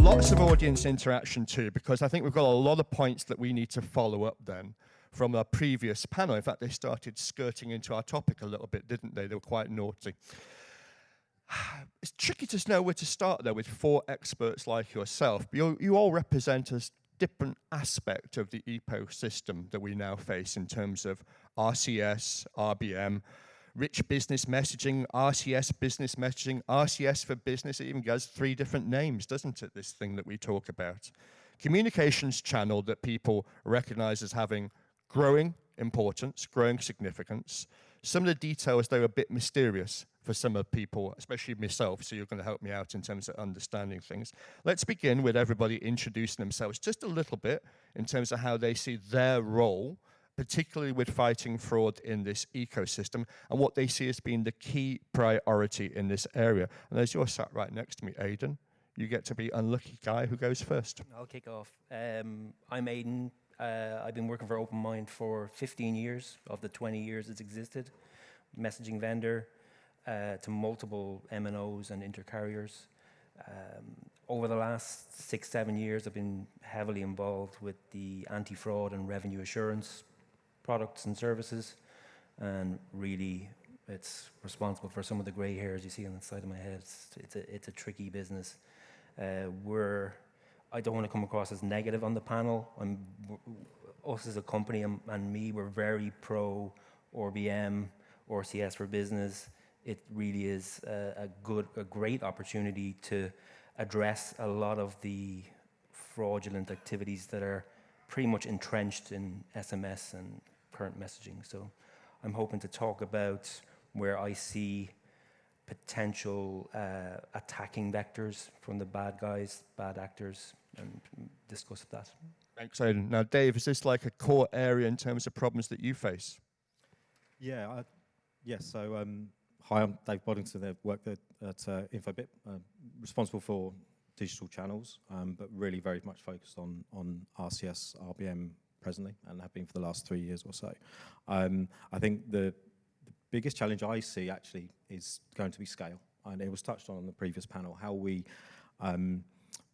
Lots of audience interaction too, because I think we've got a lot of points that we need to follow up then from our previous panel. In fact, they started skirting into our topic a little bit, didn't they? They were quite naughty. It's tricky to know where to start though with four experts like yourself. You all represent a different aspect of the ecosystem that we now face in terms of RCS, RBM, rich business messaging, RCS business messaging, RCS for business. It even has 3 different names, doesn't it, this thing that we talk about? Communications channel that people recognize as having growing importance, growing significance. Some of the details, they're a bit mysterious for some of people, especially myself, so you're going to help me out in terms of understanding things. Let's begin with everybody introducing themselves just a little bit in terms of how they see their role, particularly with fighting fraud in this ecosystem, and what they see as being the key priority in this area. And as you're sat right next to me, Aidan, you get to be unlucky guy who goes first. I'll kick off. I'm Aidan. I've been working for OpenMind for 15 years of the 20 years it's existed. Messaging vendor to multiple MNOs and intercarriers. Over the last 6-7 years, I've been heavily involved with the AntiFraud and revenue assurance products and services, and really it's responsible for some of the grey hairs you see on the side of my head. It's a tricky business. I don't want to come across as negative on the panel. Us as a company and me, we're very pro RBM, RCS for business. It really is a great opportunity to address a lot of the fraudulent activities that are pretty much entrenched in SMS and current messaging. So I'm hoping to talk about where I see potential attacking vectors from the bad guys, bad actors, and discuss that. Thanks, Aidan. Now, Dave, is this like a core area in terms of problems that you face? Yeah, yes. So, hi, I'm Dave Boddington. I've worked at Infobip, responsible for digital channels, but really very much focused on RCS, RBM presently, and have been for the last 3 years or so. I think the biggest challenge I see actually is going to be scale. And it was touched on the previous panel, how we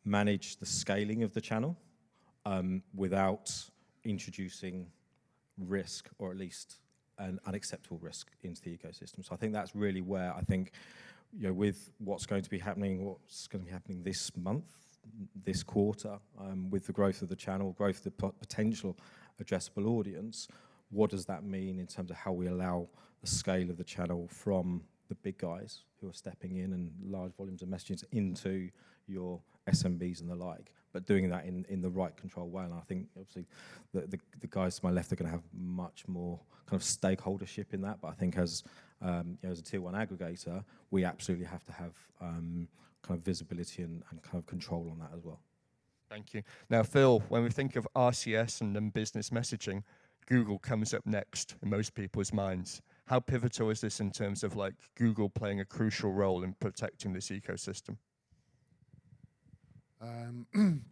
manage the scaling of the channel without introducing risk, or at least an unacceptable risk into the ecosystem. So I think that's really where I think, with what's going to be happening this month, this quarter, with the growth of the channel, growth of the potential addressable audience, what does that mean in terms of how we allow the scale of the channel from the big guys who are stepping in and large volumes of messages into your SMBs and the like, but doing that in the right controlled way. And I think obviously the guys to my left are going to have much more kind of stakeholdership in that. But I think as as a tier 1 aggregator, we absolutely have to have kind of visibility and kind of control on that as well. Thank you. Now, Phil, when we think of RCS and then business messaging, Google comes up next in most people's minds. How pivotal is this in terms of like Google playing a crucial role in protecting this ecosystem?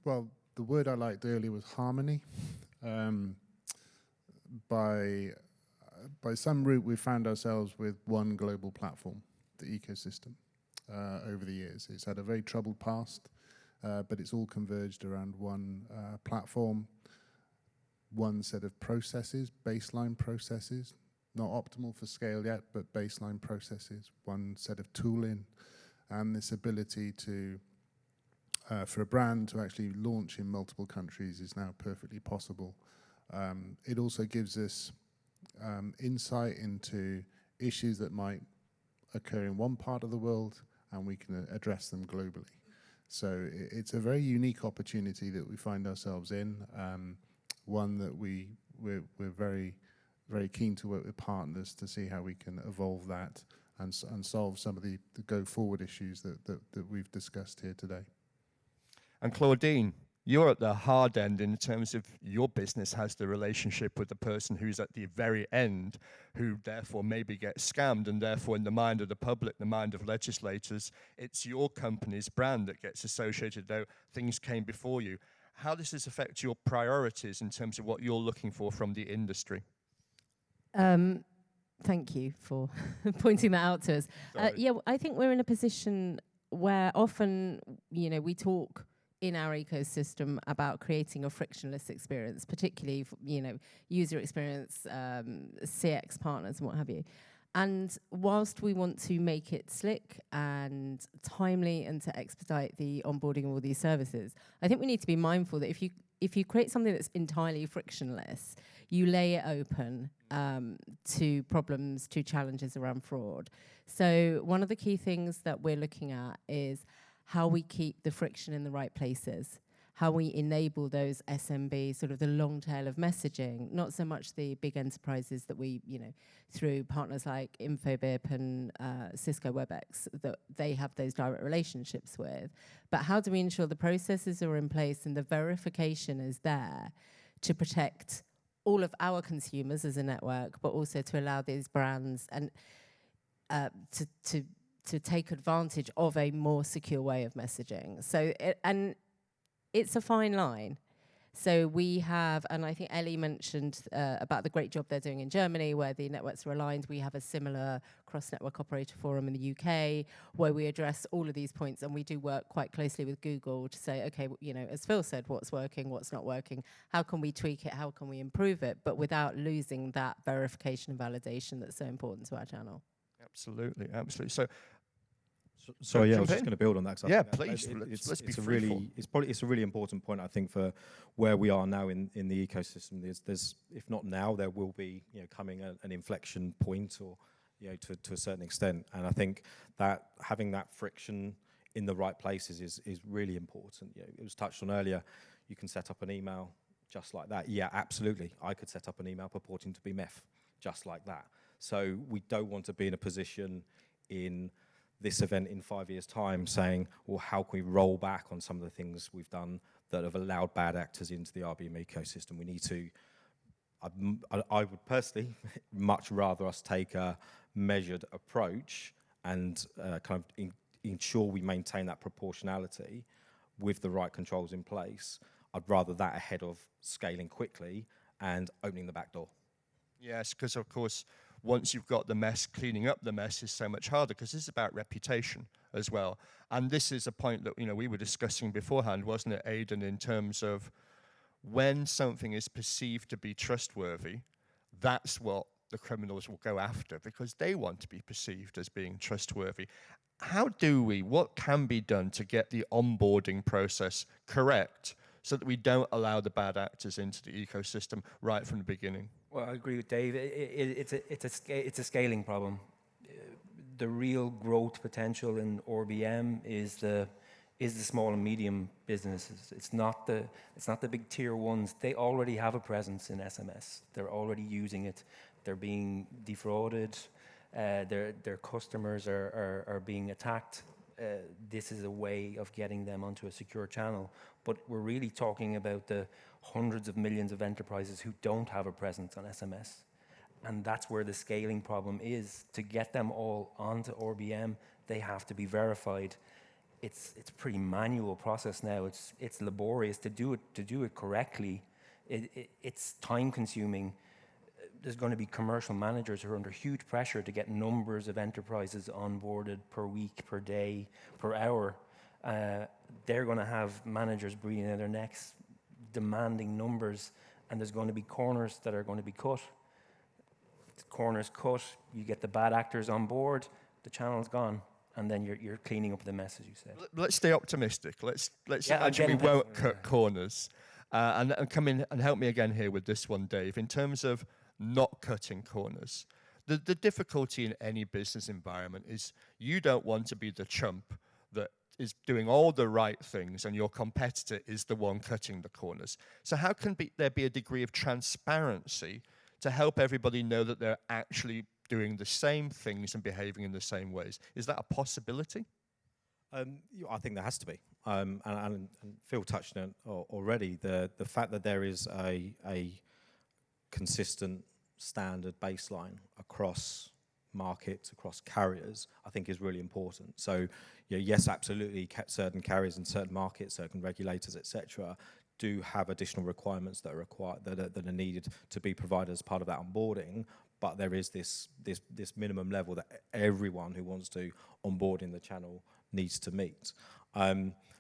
Well, the word I liked earlier was harmony. By some route, we found ourselves with one global platform, the ecosystem, over the years. It's had a very troubled past, but it's all converged around one platform, one set of processes, baseline processes, not optimal for scale yet, but baseline processes, one set of tooling, and this ability to for a brand to actually launch in multiple countries is now perfectly possible. It also gives us insight into issues that might occur in one part of the world, and we can address them globally. So it's a very unique opportunity that we find ourselves in, one that we're very, very keen to work with partners to see how we can evolve that and solve some of the go-forward issues that we've discussed here today. And Claudine, you're at the hard end in terms of your business has the relationship with the person who's at the very end, who therefore maybe gets scammed, and therefore in the mind of the public, the mind of legislators, it's your company's brand that gets associated, though things came before you. How does this affect your priorities in terms of what you're looking for from the industry? Thank you for pointing that out to us. Yeah, I think we're in a position where often, we talk in our ecosystem about creating a frictionless experience, particularly, user experience, CX partners and what have you. And whilst we want to make it slick and timely and to expedite the onboarding of all these services, I think we need to be mindful that if you create something that's entirely frictionless, you lay it open to problems, to challenges around fraud. So one of the key things that we're looking at is how we keep the friction in the right places, how we enable those SMB, sort of the long tail of messaging, not so much the big enterprises that we, through partners like Infobip and Cisco WebEx, that they have those direct relationships with. But how do we ensure the processes are in place and the verification is there to protect all of our consumers as a network, but also to allow these brands and to take advantage of a more secure way of messaging. So, it's a fine line. So we have, and I think Ellie mentioned about the great job they're doing in Germany, where the networks are aligned. We have a similar cross-network operator forum in the UK, where we address all of these points, and we do work quite closely with Google to say, okay, as Phil said, what's working, what's not working, how can we tweak it, how can we improve it, but without losing that verification and validation that's so important to our channel. Absolutely, absolutely. So Sorry, I was just going to build on that. Yeah, please. Let's be free. It's a really important point, I think, for where we are now in the ecosystem. There's if not now, there will be coming an inflection point, or to a certain extent. And I think that having that friction in the right places is really important. It was touched on earlier. You can set up an email just like that. Yeah, absolutely. I could set up an email purporting to be meth just like that. So we don't want to be in a position in this event in 5 years' time saying, well, how can we roll back on some of the things we've done that have allowed bad actors into the RBM ecosystem? We need to, I would personally much rather us take a measured approach and kind of ensure we maintain that proportionality with the right controls in place. I'd rather that ahead of scaling quickly and opening the back door. Yes, because of course, once you've got the mess, cleaning up the mess is so much harder, because this is about reputation as well. And this is a point that we were discussing beforehand, wasn't it, Aidan, in terms of when something is perceived to be trustworthy, that's what the criminals will go after, because they want to be perceived as being trustworthy. What can be done to get the onboarding process correct so that we don't allow the bad actors into the ecosystem right from the beginning? Well, I agree with Dave. It's a scaling problem. The real growth potential in RBM is the small and medium businesses. It's not the big tier ones. They already have a presence in SMS. They're already using it. They're being defrauded. Their customers are being attacked. This is a way of getting them onto a secure channel. But we're really talking about the hundreds of millions of enterprises who don't have a presence on SMS. And that's where the scaling problem is. To get them all onto RBM, they have to be verified. It's a pretty manual process now. It's laborious to do it correctly. It's time consuming. There's going to be commercial managers who are under huge pressure to get numbers of enterprises onboarded per week, per day, per hour. They're going to have managers breathing out their necks, demanding numbers, and there's going to be corners that are going to be cut. The corners cut, you get the bad actors on board, the channel's gone, and then you're cleaning up the mess, as you said. Let's stay optimistic. Let's imagine we won't cut corners. And come in and help me again here with this one, Dave, in terms of not cutting corners. The difficulty in any business environment is you don't want to be the chump that is doing all the right things and your competitor is the one cutting the corners. So how can there be a degree of transparency to help everybody know that they're actually doing the same things and behaving in the same ways? Is that a possibility? I think there has to be. and Phil touched on it already, the fact that there is a consistent standard baseline across markets, across carriers, I think is really important. So, yes, absolutely, certain carriers in certain markets, certain regulators, etc., do have additional requirements that are required, that are needed to be provided as part of that onboarding. But there is this minimum level that everyone who wants to onboard in the channel needs to meet.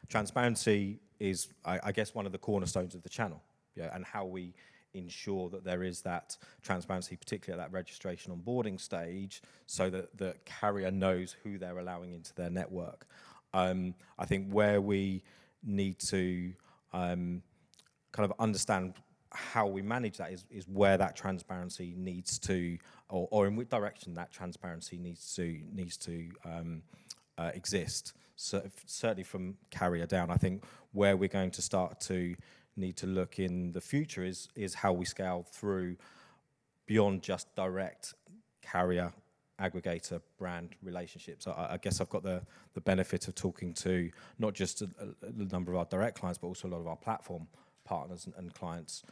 Transparency is, I guess, one of the cornerstones of the channel, and how we ensure that there is that transparency, particularly at that registration onboarding stage, so that the carrier knows who they're allowing into their network. I think where we need to kind of understand how we manage that is where that transparency needs to, or in which direction that transparency needs to exist. So certainly from carrier down, I think where we're going to start to need to look in the future is how we scale through beyond just direct carrier aggregator brand relationships. I guess I've got the benefit of talking to not just a number of our direct clients, but also a lot of our platform partners and clients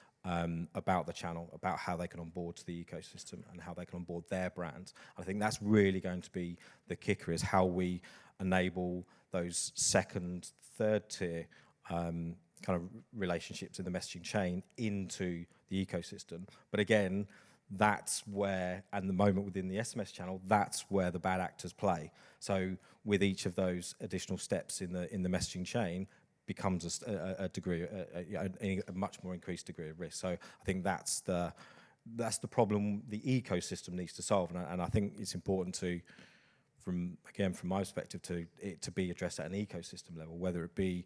about the channel, about how they can onboard to the ecosystem and how they can onboard their brands. I think that's really going to be the kicker, is how we enable those second, third tier kind of relationships in the messaging chain into the ecosystem. But again, that's where, and the moment within the SMS channel, that's where the bad actors play. So with each of those additional steps in the messaging chain becomes a degree, a much more increased degree of risk. So I think that's the problem the ecosystem needs to solve, and I think it's important to, from my perspective, to be addressed at an ecosystem level, whether it be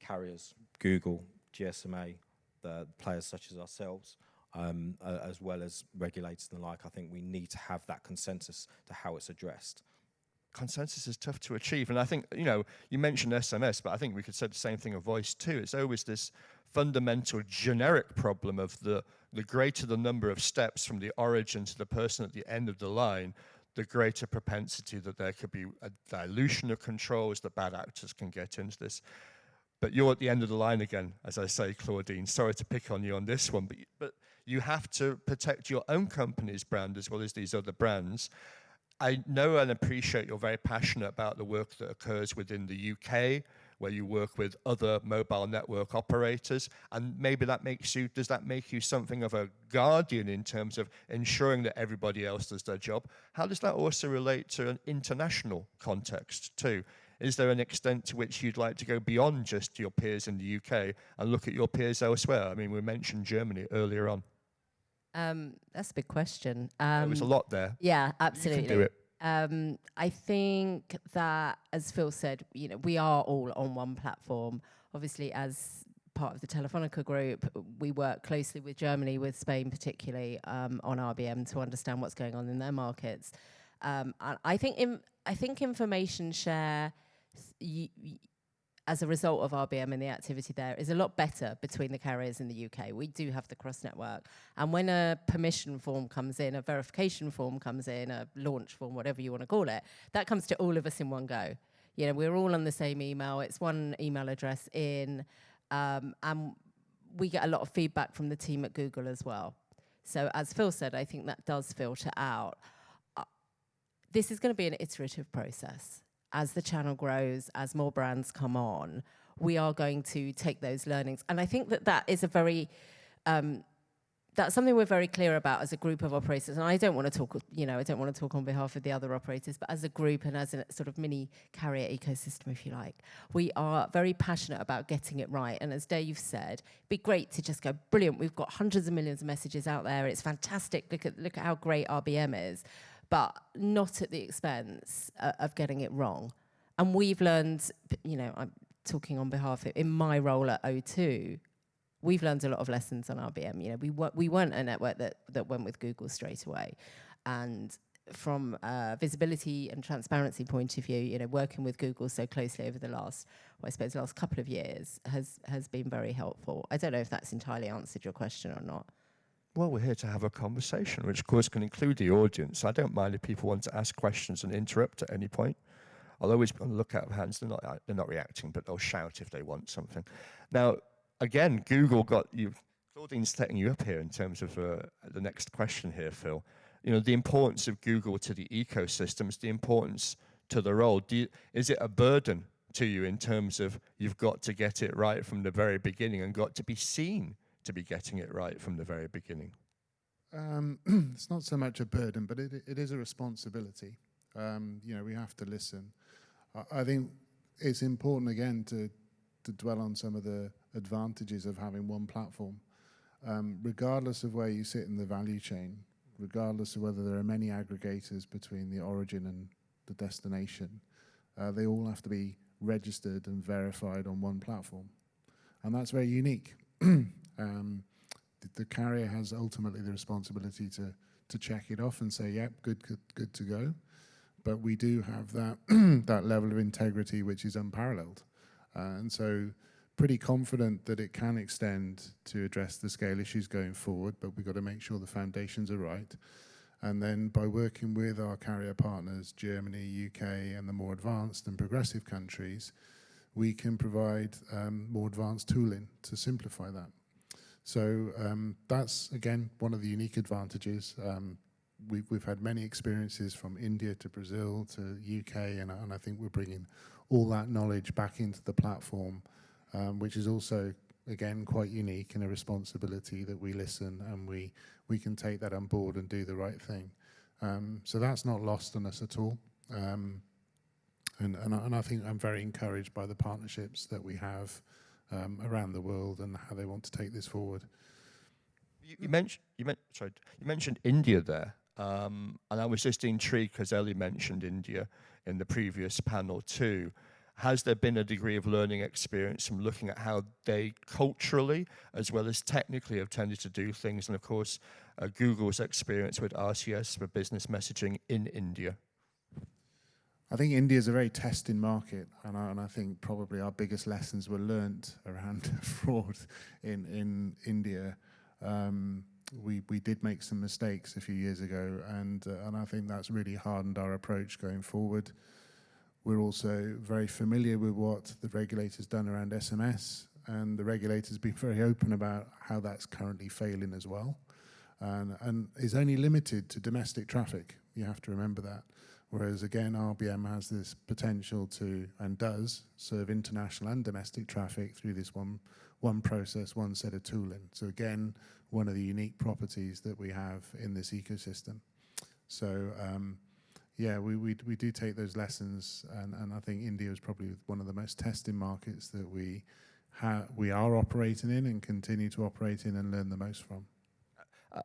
carriers, Google, GSMA, the players such as ourselves, as well as regulators and the like. I think we need to have that consensus to how it's addressed. Consensus is tough to achieve, and I think, you mentioned SMS, but I think we could say the same thing of voice too. It's always this fundamental generic problem of the greater the number of steps from the origin to the person at the end of the line, the greater propensity that there could be a dilution of controls, that bad actors can get into this. But you're at the end of the line again, as I say, Claudine. Sorry to pick on you on this one, but you have to protect your own company's brand as well as these other brands. I know and appreciate you're very passionate about the work that occurs within the UK, where you work with other mobile network operators, and maybe does that make you something of a guardian in terms of ensuring that everybody else does their job? How does that also relate to an international context too? Is there an extent to which you'd like to go beyond just your peers in the UK and look at your peers elsewhere? I mean, we mentioned Germany earlier on. That's a big question. There was a lot there. Yeah, absolutely. You can do it. I think that, as Phil said, we are all on one platform. Obviously, as part of the Telefonica group, we work closely with Germany, with Spain particularly, on RBM to understand what's going on in their markets. And I think information share, as a result of RBM and the activity there, is a lot better between the carriers in the UK. We do have the cross-network. And when a permission form comes in, a verification form comes in, a launch form, whatever you want to call it, that comes to all of us in one go. We're all on the same email. It's one email address in. And we get a lot of feedback from the team at Google as well. So as Phil said, I think that does filter out. This is going to be an iterative process. As the channel grows, as more brands come on, we are going to take those learnings. And I think that is a very, that's something we're very clear about as a group of operators. And I don't want to talk, I don't want to talk on behalf of the other operators, but as a group and as a sort of mini carrier ecosystem, if you like, we are very passionate about getting it right. And as Dave said, it'd be great to just go, brilliant, we've got hundreds of millions of messages out there. It's fantastic. Look at how great RBM is. But not at the expense of getting it wrong. And we've learned, I'm talking on behalf of, in my role at O2, we've learned a lot of lessons on RBM. We weren't a network that went with Google straight away. And from a visibility and transparency point of view, working with Google so closely over the last couple of years has been very helpful. I don't know if that's entirely answered your question or not. Well, we're here to have a conversation, which of course can include the audience. I don't mind if people want to ask questions and interrupt at any point. I'll always be on the lookout for hands. They're not reacting, but they'll shout if they want something. Now, again, Google got you. Claudine's setting you up here in terms of the next question here, Phil. You know, the importance of Google to the ecosystems, the importance to the role. Is it a burden to you in terms of you've got to get it right from the very beginning and got to be seen to be getting it right from the very beginning? It's not so much a burden, but it is a responsibility. You know, we have to listen. I think it's important, again, to dwell on some of the advantages of having one platform. Regardless of where you sit in the value chain, regardless of whether there are many aggregators between the origin and the destination, they all have to be registered and verified on one platform. And that's very unique. The carrier has ultimately the responsibility to check it off and say, yep, good to go. But we do have that, that level of integrity which is unparalleled. And so pretty confident that it can extend to address the scale issues going forward, but we've got to make sure the foundations are right. And then by working with our carrier partners, Germany, UK, and the more advanced and progressive countries, we can provide more advanced tooling to simplify that. So that's, again, one of the unique advantages. We've had many experiences from India to Brazil to UK, and I think we're bringing all that knowledge back into the platform, which is also, again, quite unique and a responsibility that we listen and we can take that on board and do the right thing. So that's not lost on us at all. And I think I'm very encouraged by the partnerships that we have around the world and how they want to take this forward. You mentioned India there, and I was just intrigued because Ellie mentioned India in the previous panel too. Has there been a degree of learning experience from looking at how they culturally as well as technically have tended to do things, and of course Google's experience with RCS for business messaging in India? I think India is a very testing market, and I think probably our biggest lessons were learnt around fraud in India. We did make some mistakes a few years ago, and I think that's really hardened our approach going forward. We're also very familiar with what the regulator's done around SMS, and the regulator's been very open about how that's currently failing as well, and is only limited to domestic traffic. You have to remember that. Whereas again, RBM has this potential to, and does, serve international and domestic traffic through this one process, one set of tooling. So again, one of the unique properties that we have in this ecosystem. So yeah, we do take those lessons, and I think India is probably one of the most testing markets that we are operating in and continue to operate in and learn the most from.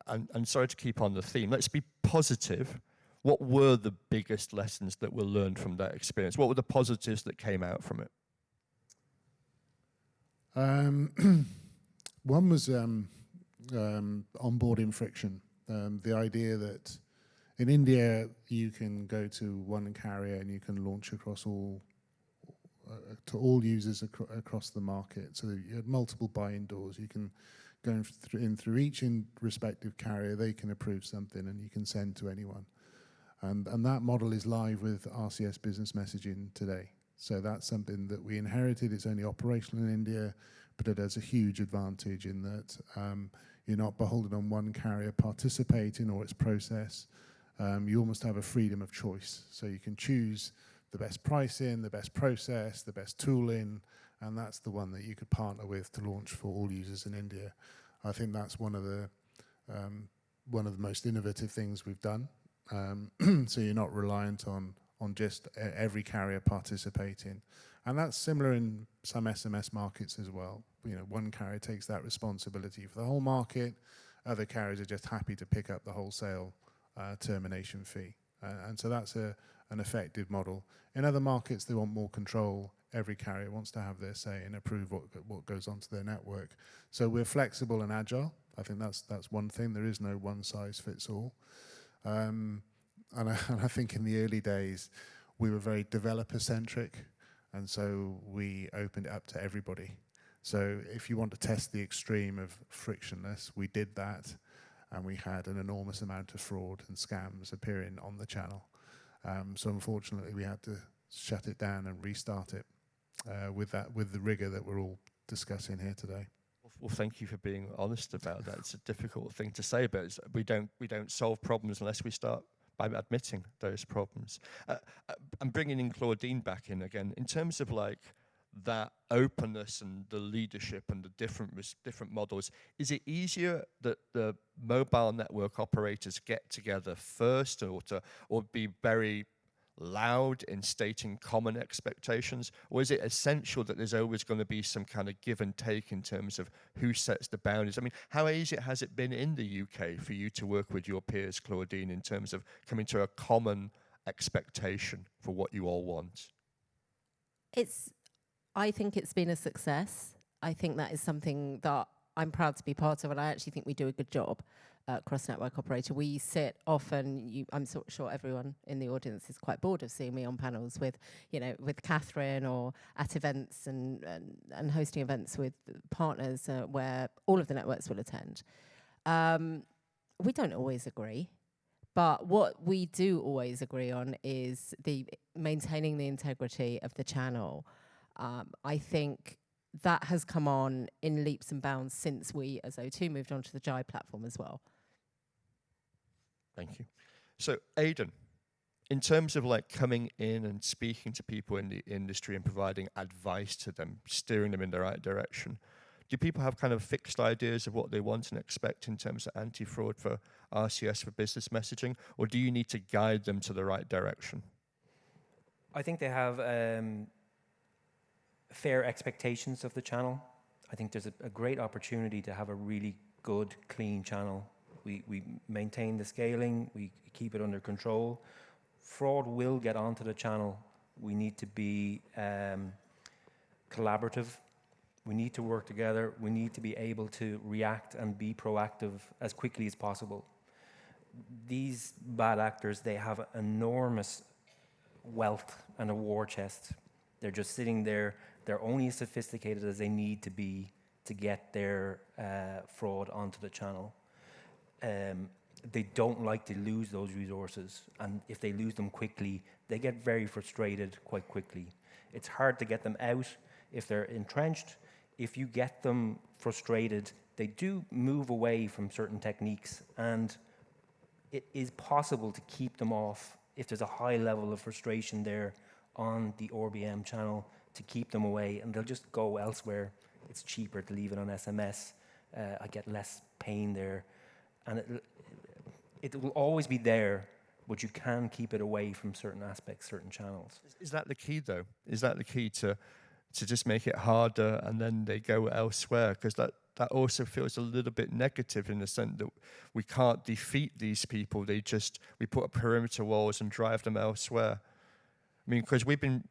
And sorry to keep on the theme, let's be positive. What were the biggest lessons that were learned from that experience? What were the positives that came out from it? One was onboarding friction. The idea that in India you can go to one carrier and you can launch across all to all users across the market. So you had multiple buy-in doors. You can go in through each respective carrier. They can approve something and you can send to anyone. And that model is live with RCS business messaging today. So that's something that we inherited. It's only operational in India, but it has a huge advantage in that you're not beholden on one carrier participating or its process. You almost have a freedom of choice. So you can choose the best pricing, the best process, the best tooling, and that's the one that you could partner with to launch for all users in India. I think that's one of the most innovative things we've done. So you're not reliant on just every carrier participating. And that's similar in some SMS markets as well. You know, one carrier takes that responsibility for the whole market. Other carriers are just happy to pick up the wholesale termination fee. And so that's an effective model. In other markets, they want more control. Every carrier wants to have their say and approve what goes onto their network. So we're flexible and agile. I think that's one thing. There is no one size fits all. And I think in the early days, we were very developer-centric, and so we opened it up to everybody. So if you want to test the extreme of frictionless, we did that, and we had an enormous amount of fraud and scams appearing on the channel. So unfortunately, we had to shut it down and restart it with the rigor that we're all discussing here today. Well, thank you for being honest about that. It's a difficult thing to say, but we don't solve problems unless we start by admitting those problems. I'm bringing in Claudine back in again. In terms of like that openness and the leadership and the different models, is it easier that the mobile network operators get together first, or be very loud in stating common expectations, or is it essential that there's always going to be some kind of give and take in terms of who sets the boundaries? I mean, how easy has it been in the UK for you to work with your peers, Claudine, in terms of coming to a common expectation for what you all want? I think it's been a success. I think that is something that I'm proud to be part of, and I actually think we do a good job. Cross-network operator. We sit often, I'm sure everyone in the audience is quite bored of seeing me on panels with Catherine, or at events and hosting events with partners where all of the networks will attend. We don't always agree, but what we do always agree on is maintaining the integrity of the channel. I think that has come on in leaps and bounds since we, as O2, moved on to the JI platform as well. Thank you. So, Aidan, in terms of like coming in and speaking to people in the industry and providing advice to them, steering them in the right direction, do people have kind of fixed ideas of what they want and expect in terms of anti-fraud for RCS for business messaging, or do you need to guide them to the right direction? I think they have fair expectations of the channel. I think there's a great opportunity to have a really good, clean channel. We maintain the scaling, we keep it under control. Fraud will get onto the channel. We need to be collaborative. We need to work together. We need to be able to react and be proactive as quickly as possible. These bad actors, they have enormous wealth and a war chest. They're just sitting there. They're only as sophisticated as they need to be to get their fraud onto the channel. They don't like to lose those resources, and if they lose them quickly, they get very frustrated quite quickly. It's hard to get them out if they're entrenched. If you get them frustrated, they do move away from certain techniques, and it is possible to keep them off if there's a high level of frustration there on the RBM channel, to keep them away, and they'll just go elsewhere. It's cheaper to leave it on SMS. I get less pain there. And it will always be there, but you can keep it away from certain aspects, certain channels. Is that the key, though? Is that the key to just make it harder and then they go elsewhere? Because that also feels a little bit negative in the sense that we can't defeat these people. We put up perimeter walls and drive them elsewhere. I mean, because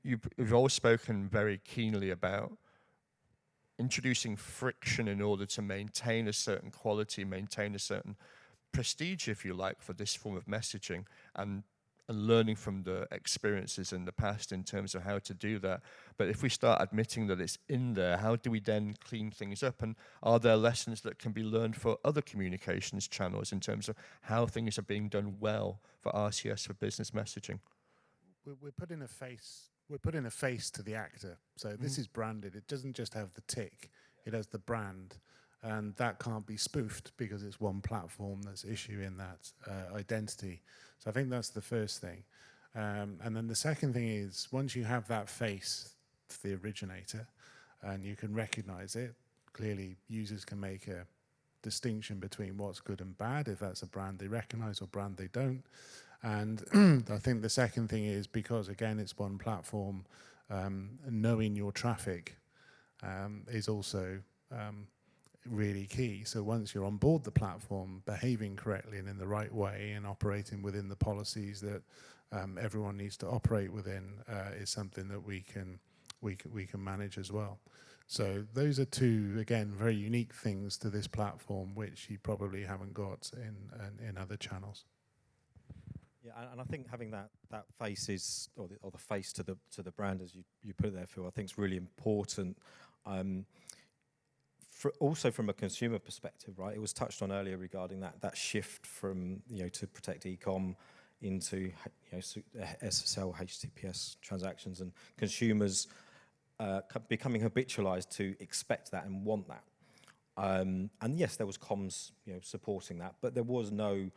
you've all spoken very keenly about introducing friction in order to maintain a certain quality, maintain a certain prestige, if you like, for this form of messaging, and learning from the experiences in the past in terms of how to do that. But if we start admitting that it's in there, how do we then clean things up? And are there lessons that can be learned for other communications channels in terms of how things are being done well for RCS for business messaging? We're putting a face to the actor. So this is branded. It doesn't just have the tick. It has the brand. And that can't be spoofed because it's one platform that's issuing that identity. So I think that's the first thing. And then the second thing is, once you have that face to the originator and you can recognize it, clearly users can make a distinction between what's good and bad, if that's a brand they recognize or brand they don't. And I think the second thing is, because again it's one platform, knowing your traffic is also really key. So once you're on board the platform, behaving correctly and in the right way and operating within the policies that everyone needs to operate within is something that we can manage as well. So those are two, again, very unique things to this platform, which you probably haven't got in other channels. Yeah, and I think having that face is, or the face to the brand, as you put it there, Phil, I think is really important. Also from a consumer perspective, right? It was touched on earlier regarding that shift from, to protect e-com into SSL, HTTPS transactions, and consumers becoming habitualized to expect that and want that. And yes, there was comms supporting that, but there was no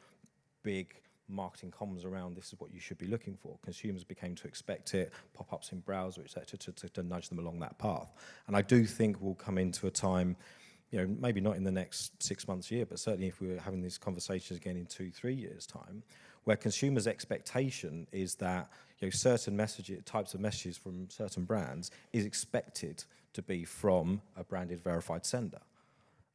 big marketing comms around this is what you should be looking for. Consumers became to expect it, pop-ups in browser, etc., to nudge them along that path. And I do think we'll come into a time, maybe not in the next 6 months, year, but certainly if we were having these conversations again in 2-3 years' time, where consumers' expectation is that certain types of messages from certain brands is expected to be from a branded verified sender.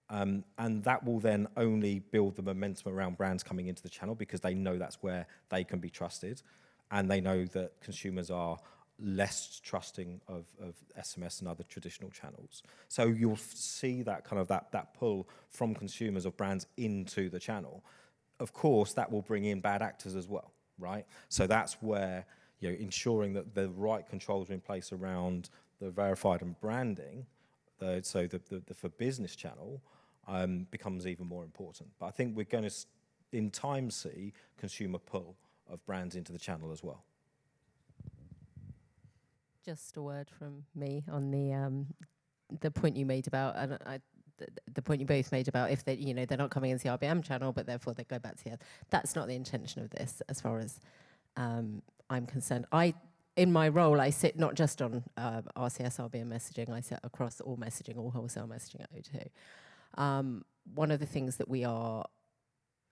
And that will then only build the momentum around brands coming into the channel because they know that's where they can be trusted, and they know that consumers are less trusting of SMS and other traditional channels. So you'll see that kind of that pull from consumers of brands into the channel. Of course, that will bring in bad actors as well, right? So that's where ensuring that the right controls are in place around the verified and branding, so the for business channel, becomes even more important. But I think we're going to, in time, see consumer pull of brands into the channel as well. Just a word from me on the point you made about, the point you both made about if they, they're not coming into the RBM channel, but therefore they go back to the other. That's not the intention of this, as far as I'm concerned. In my role, I sit not just on RCS, RBM messaging. I sit across all messaging, all wholesale messaging at O2. One of the things that we are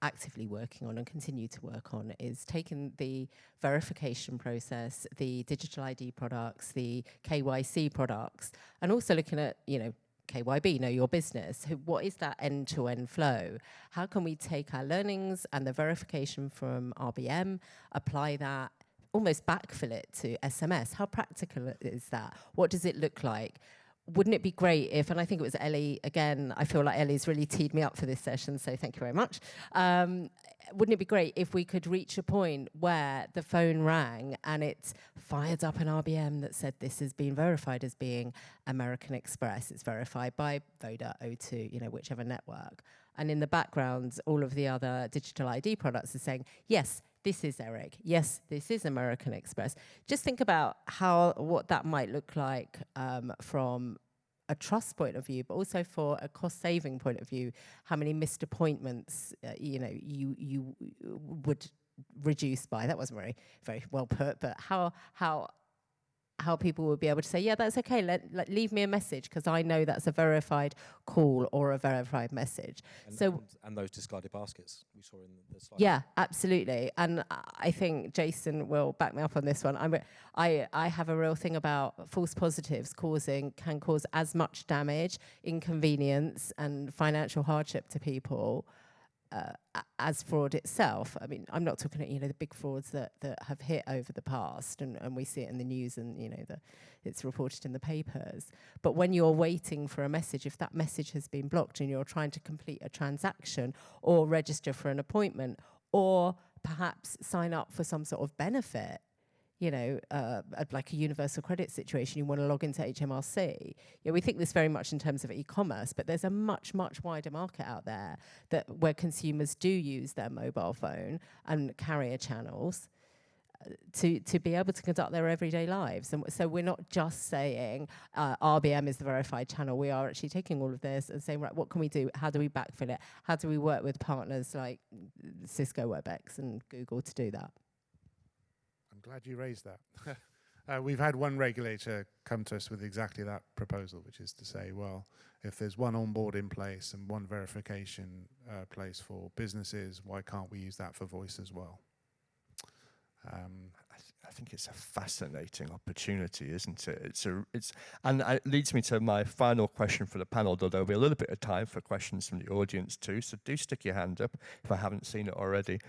actively working on and continue to work on is taking the verification process, the digital ID products, the KYC products, and also looking at, KYB, know your business. What is that end-to-end flow? How can we take our learnings and the verification from RBM, apply that, almost backfill it to SMS? How practical is that? What does it look like? Wouldn't it be great if, and I think it was Ellie, again, I feel like Ellie's really teed me up for this session, so thank you very much. Wouldn't it be great if we could reach a point where the phone rang and it fired up an RBM that said this has been verified as being American Express, it's verified by Voda, O2, whichever network. And in the background, all of the other digital ID products are saying, yes, this is Eric. Yes, this is American Express. Just think about what that might look like from a trust point of view, but also for a cost-saving point of view. How many missed appointments, you would reduce by? That wasn't very, very well put, but how people would be able to say, yeah, that's okay, leave me a message because I know that's a verified call or a verified message. And those discarded baskets we saw in the slide. Yeah, absolutely. And I think Jason will back me up on this one. I have a real thing about false positives can cause as much damage, inconvenience and financial hardship to people as fraud itself. I mean, I'm not talking about, the big frauds that have hit over the past and we see it in the news and, it's reported in the papers. But when you're waiting for a message, if that message has been blocked and you're trying to complete a transaction or register for an appointment or perhaps sign up for some sort of benefit, like a universal credit situation, you want to log into HMRC. We think this very much in terms of e-commerce, but there's a much, much wider market out there where consumers do use their mobile phone and carrier channels to be able to conduct their everyday lives. And so we're not just saying RBM is the verified channel. We are actually taking all of this and saying, right, what can we do? How do we backfill it? How do we work with partners like Cisco, WebEx and Google to do that? Glad you raised that. We've had one regulator come to us with exactly that proposal, which is to say, well, if there's one on board in place and one verification place for businesses, why can't we use that for voice as well? I think it's a fascinating opportunity, isn't it? And it leads me to my final question for the panel, though there'll be a little bit of time for questions from the audience too, so do stick your hand up if I haven't seen it already.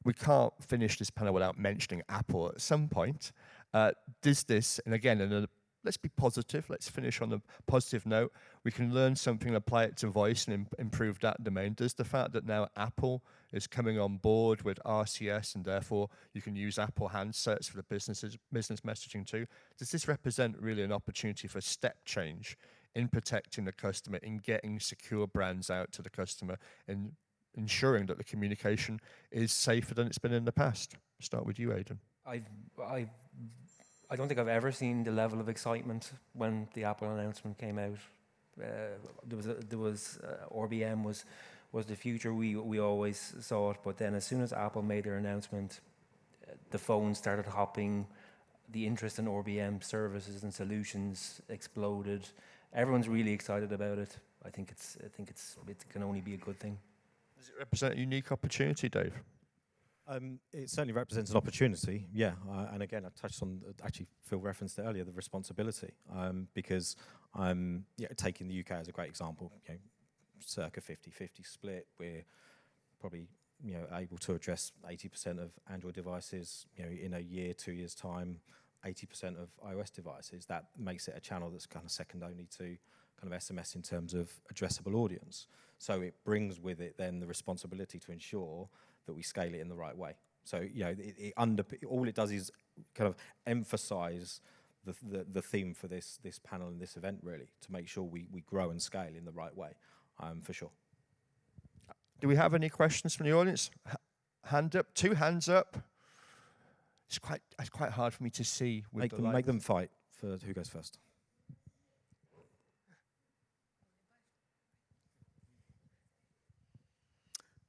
We can't finish this panel without mentioning Apple at some point. Does this, and again, let's be positive, let's finish on a positive note. We can learn something and apply it to voice and improve that domain. Does the fact that now Apple is coming on board with RCS and therefore you can use Apple handsets for the business messaging too, does this represent really an opportunity for step change in protecting the customer, in getting secure brands out to the customer, in ensuring that the communication is safer than it's been in the past? Start with you, Aidan. I don't think I've ever seen the level of excitement when the Apple announcement came out. RBM was the future. We always saw it, but then as soon as Apple made their announcement, the phones started hopping. The interest in RBM services and solutions exploded. Everyone's really excited about it. I think it can only be a good thing. Does it represent a unique opportunity, Dave? It certainly represents an opportunity, yeah. And again, I touched on, actually Phil referenced it earlier, the responsibility, because taking the UK as a great example, circa 50-50 split, we're probably able to address 80% of Android devices, in a year, 2 years' time, 80% of iOS devices. That makes it a channel that's kind of second only to kind of SMS in terms of addressable audience. So it brings with it then the responsibility to ensure that we scale it in the right way. So all it does is kind of emphasize the theme for this panel and this event, really, to make sure we grow and scale in the right way, for sure. Do we have any questions from the audience? Hand up, 2 hands up. It's quite hard for me to see. With Make them fight for who goes first.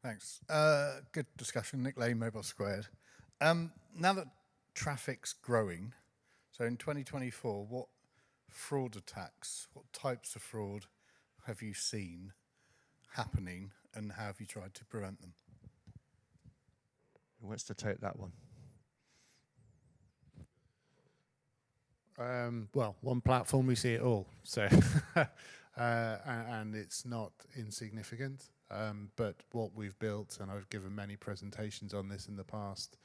Thanks. Good discussion. Nick Lane, Mobile Squared. Now that traffic's growing, so in 2024, what fraud attacks, what types of fraud have you seen happening, and how have you tried to prevent them? Who wants to take that one? Well, one platform, we see it all. So, and it's not insignificant. But what we've built, and I've given many presentations on this in the past,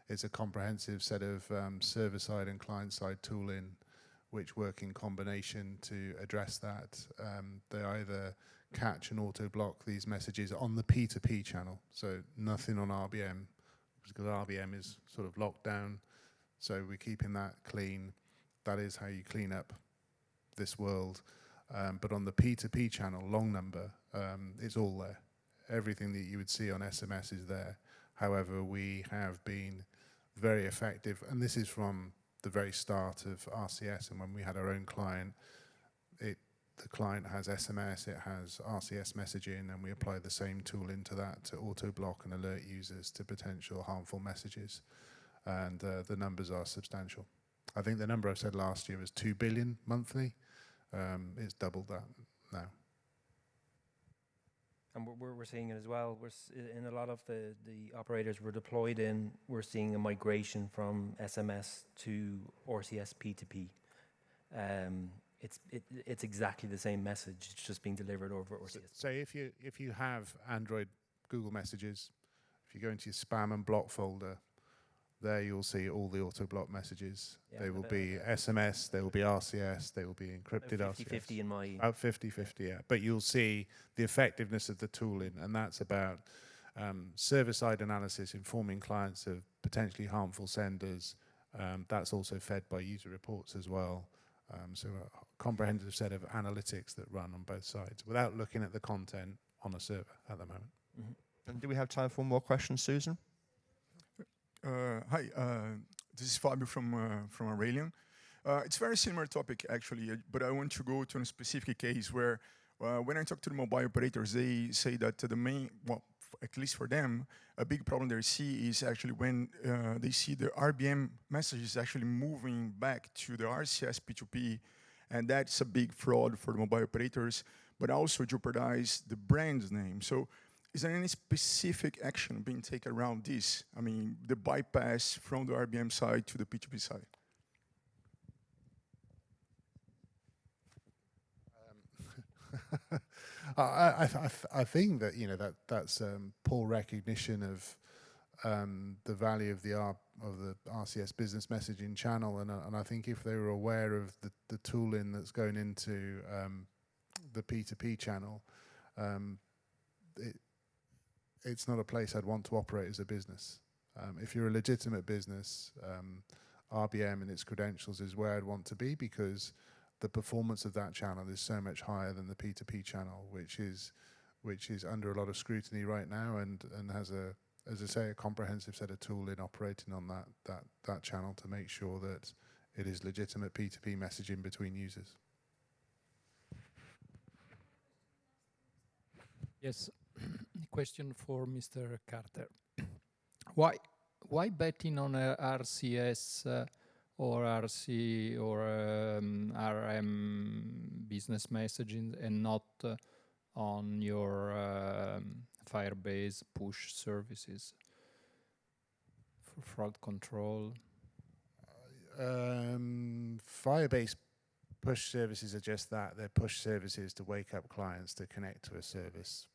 is a comprehensive set of server-side and client-side tooling which work in combination to address that. They either catch and auto-block these messages on the P2P channel, so nothing on RBM, because RBM is sort of locked down, so we're keeping that clean. That is how you clean up this world. But on the P2P channel, long number, it's all there. Everything that you would see on SMS is there. However, we have been very effective, and this is from the very start of RCS, and when we had our own client, the client has SMS, it has RCS messaging, and we apply the same tool into that to auto-block and alert users to potential harmful messages. And the numbers are substantial. I think the number I said last year was 2 billion monthly. It's doubled that now. And we're seeing it as well. In a lot of the operators we're deployed in, we're seeing a migration from SMS to RCS P2P. It's exactly the same message. It's just being delivered over RCS. So if you have Android Google Messages, if you go into your spam and block folder, there you'll see all the auto-block messages. Yeah, they will be SMS, they will be RCS, they will be encrypted about RCS. 50-50 in my... About 50-50, yeah. But you'll see the effectiveness of the tooling, and that's about server-side analysis, informing clients of potentially harmful senders. That's also fed by user reports as well. So a comprehensive set of analytics that run on both sides without looking at the content on a server at the moment. Mm-hmm. And do we have time for more questions, Susan? Hi, this is Fabio from Aurelian. It's a very similar topic, actually, but I want to go to a specific case where when I talk to the mobile operators, they say that the main, well, at least for them, a big problem they see is actually when they see the RBM messages actually moving back to the RCS P2P, and that's a big fraud for the mobile operators, but also jeopardize the brand's name. So is there any specific action being taken around this? I mean, the bypass from the RBM side to the P2P side? I think that that's poor recognition of the value of the RCS business messaging channel, and I think if they were aware of the tooling that's going into the P2P channel, it's not a place I'd want to operate as a business. If you're a legitimate business, RBM and its credentials is where I'd want to be, because the performance of that channel is so much higher than the P2P channel, which is under a lot of scrutiny right now and has a as I say, a comprehensive set of tooling operating on that channel to make sure that it is legitimate P2P messaging between users. Yes, question for Mr. Carter. Why betting on a RCS or RC or RM business messaging and not on your Firebase push services for fraud control? Firebase push services are just that. They're push services to wake up clients to connect to a service.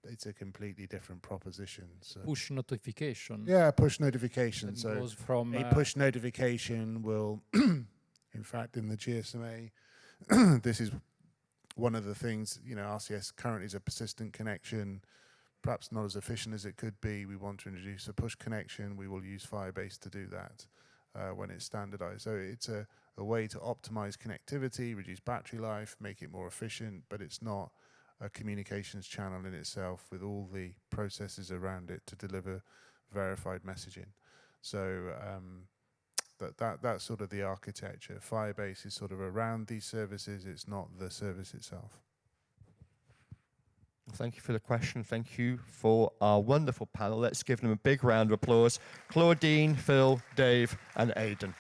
It's a completely different proposition. So Push notification. yeah, push notification. That So goes from a push notification will, in fact, in the GSMA, this is one of the things, RCS currently is a persistent connection, perhaps not as efficient as it could be. We want to introduce a push connection. We will use Firebase to do that when it's standardized. So it's a way to optimize connectivity, reduce battery life, make it more efficient, but it's not a communications channel in itself with all the processes around it to deliver verified messaging. So that's sort of the architecture. Firebase is sort of around these services. It's not the service itself. Thank you for the question. Thank you for our wonderful panel. Let's give them a big round of applause. Claudine, Phil, Dave, and Aidan.